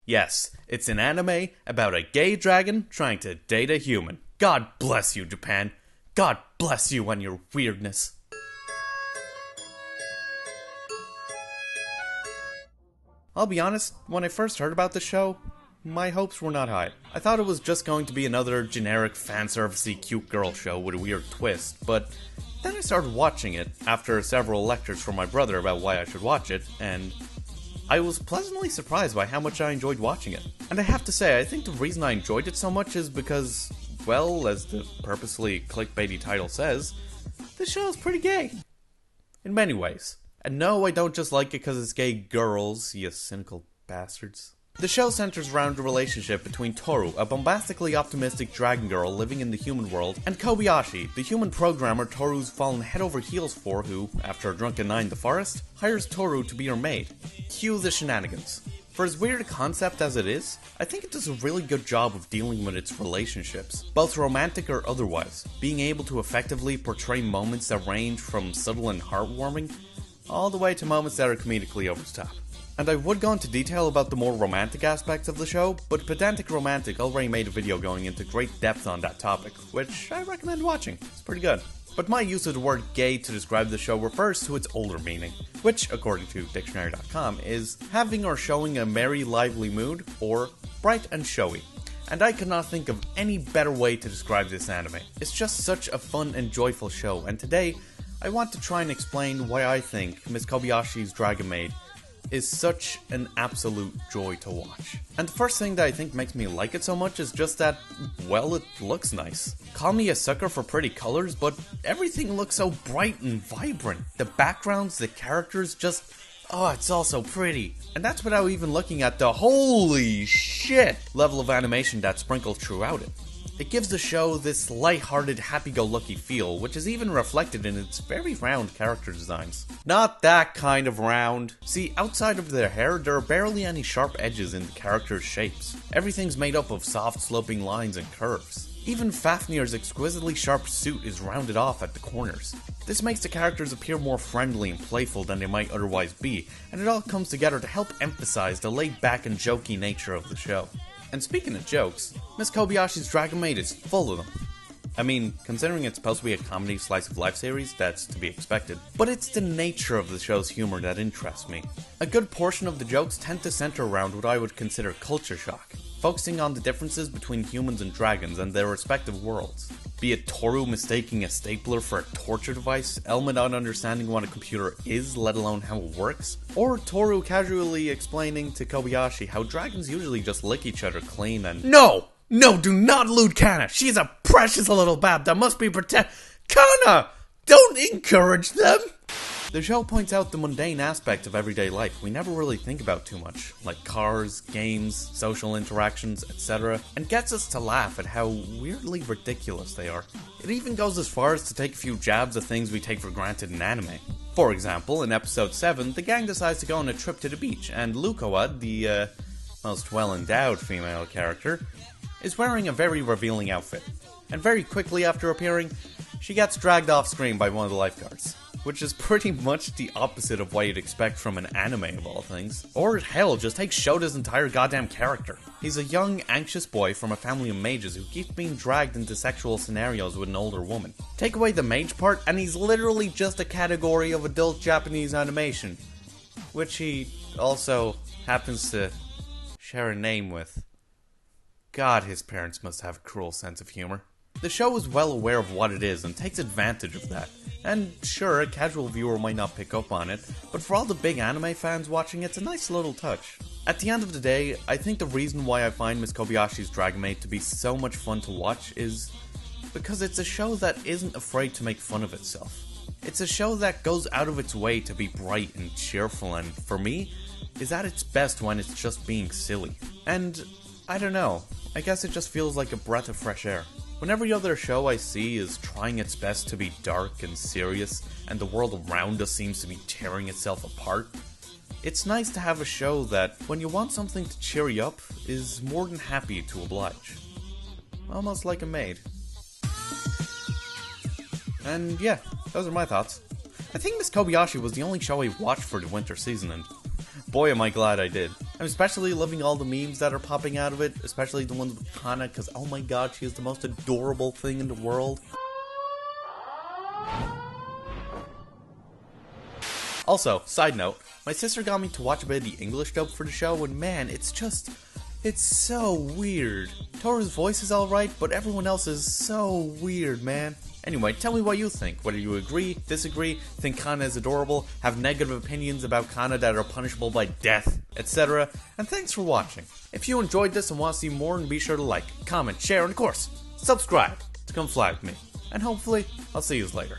Yes, it's an anime about a gay dragon trying to date a human. God bless you, Japan. God bless you and your weirdness. I'll be honest, when I first heard about the show, my hopes were not high. I thought it was just going to be another generic fanservice-y cute girl show with a weird twist, but then I started watching it after several lectures from my brother about why I should watch it, and I was pleasantly surprised by how much I enjoyed watching it. And I have to say, I think the reason I enjoyed it so much is because, well, as the purposely clickbaity title says, this show is pretty gay. In many ways. And no, I don't just like it because it's gay girls, you cynical bastards. The show centers around the relationship between Toru, a bombastically optimistic dragon girl living in the human world, and Kobayashi, the human programmer Toru's fallen head over heels for who, after a drunken night in the forest, hires Toru to be her maid. Cue the shenanigans. For as weird a concept as it is, I think it does a really good job of dealing with its relationships, both romantic or otherwise, being able to effectively portray moments that range from subtle and heartwarming, all the way to moments that are comedically over the top. And I would go into detail about the more romantic aspects of the show, but Pedantic Romantic already made a video going into great depth on that topic, which I recommend watching. It's pretty good. But my use of the word gay to describe the show refers to its older meaning, which, according to dictionary.com, is having or showing a merry, lively mood, or bright and showy. And I could not think of any better way to describe this anime. It's just such a fun and joyful show, and today, I want to try and explain why I think Miss Kobayashi's Dragon Maid is such an absolute joy to watch. And the first thing that I think makes me like it so much is just that, well, it looks nice. Call me a sucker for pretty colors, but everything looks so bright and vibrant. The backgrounds, the characters, just, oh, it's all so pretty. And that's without even looking at the holy shit level of animation that's sprinkled throughout it. It gives the show this light-hearted, happy-go-lucky feel, which is even reflected in its very round character designs. Not that kind of round. See, outside of their hair, there are barely any sharp edges in the characters' shapes. Everything's made up of soft, sloping lines and curves. Even Fafnir's exquisitely sharp suit is rounded off at the corners. This makes the characters appear more friendly and playful than they might otherwise be, and it all comes together to help emphasize the laid-back and jokey nature of the show. And speaking of jokes, Miss Kobayashi's Dragon Maid is full of them. I mean, considering it's supposed to be a comedy slice-of-life series, that's to be expected. But it's the nature of the show's humor that interests me. A good portion of the jokes tend to center around what I would consider culture shock, focusing on the differences between humans and dragons and their respective worlds. Be it Toru mistaking a stapler for a torture device, Elma not understanding what a computer is, let alone how it works, or Toru casually explaining to Kobayashi how dragons usually just lick each other clean and— No! No, do not elude Kana! She's a precious little bab that must be protected— Kana! Don't encourage them! The show points out the mundane aspect of everyday life we never really think about too much, like cars, games, social interactions, etc., and gets us to laugh at how weirdly ridiculous they are. It even goes as far as to take a few jabs at things we take for granted in anime. For example, in episode 7, the gang decides to go on a trip to the beach, and Lukoa, the most well-endowed female character, is wearing a very revealing outfit. And very quickly after appearing, she gets dragged off screen by one of the lifeguards. Which is pretty much the opposite of what you'd expect from an anime of all things. Or hell, just take Shota's entire goddamn character. He's a young, anxious boy from a family of mages who keeps being dragged into sexual scenarios with an older woman. Take away the mage part and he's literally just a category of adult Japanese animation. Which he also happens to share a name with. God, his parents must have a cruel sense of humor. The show is well aware of what it is and takes advantage of that. And sure, a casual viewer might not pick up on it, but for all the big anime fans watching, it's a nice little touch. At the end of the day, I think the reason why I find Miss Kobayashi's Dragon Maid to be so much fun to watch is because it's a show that isn't afraid to make fun of itself. It's a show that goes out of its way to be bright and cheerful and, for me, is at its best when it's just being silly. And, I don't know, I guess it just feels like a breath of fresh air. When every other show I see is trying its best to be dark and serious, and the world around us seems to be tearing itself apart, it's nice to have a show that, when you want something to cheer you up, is more than happy to oblige. Almost like a maid. And yeah, those are my thoughts. I think Miss Kobayashi was the only show I watched for the winter season, and boy am I glad I did. I'm especially loving all the memes that are popping out of it, especially the ones with Kana, because oh my god, she is the most adorable thing in the world. Also, side note, my sister got me to watch a bit of the English dub for the show, and man, it's so weird. Toru's voice is alright, but everyone else is so weird, man. Anyway, tell me what you think, whether you agree, disagree, think Kana is adorable, have negative opinions about Kana that are punishable by death, etc. And thanks for watching. If you enjoyed this and want to see more, then be sure to like, comment, share, and of course, subscribe to come fly with me. And hopefully, I'll see you later.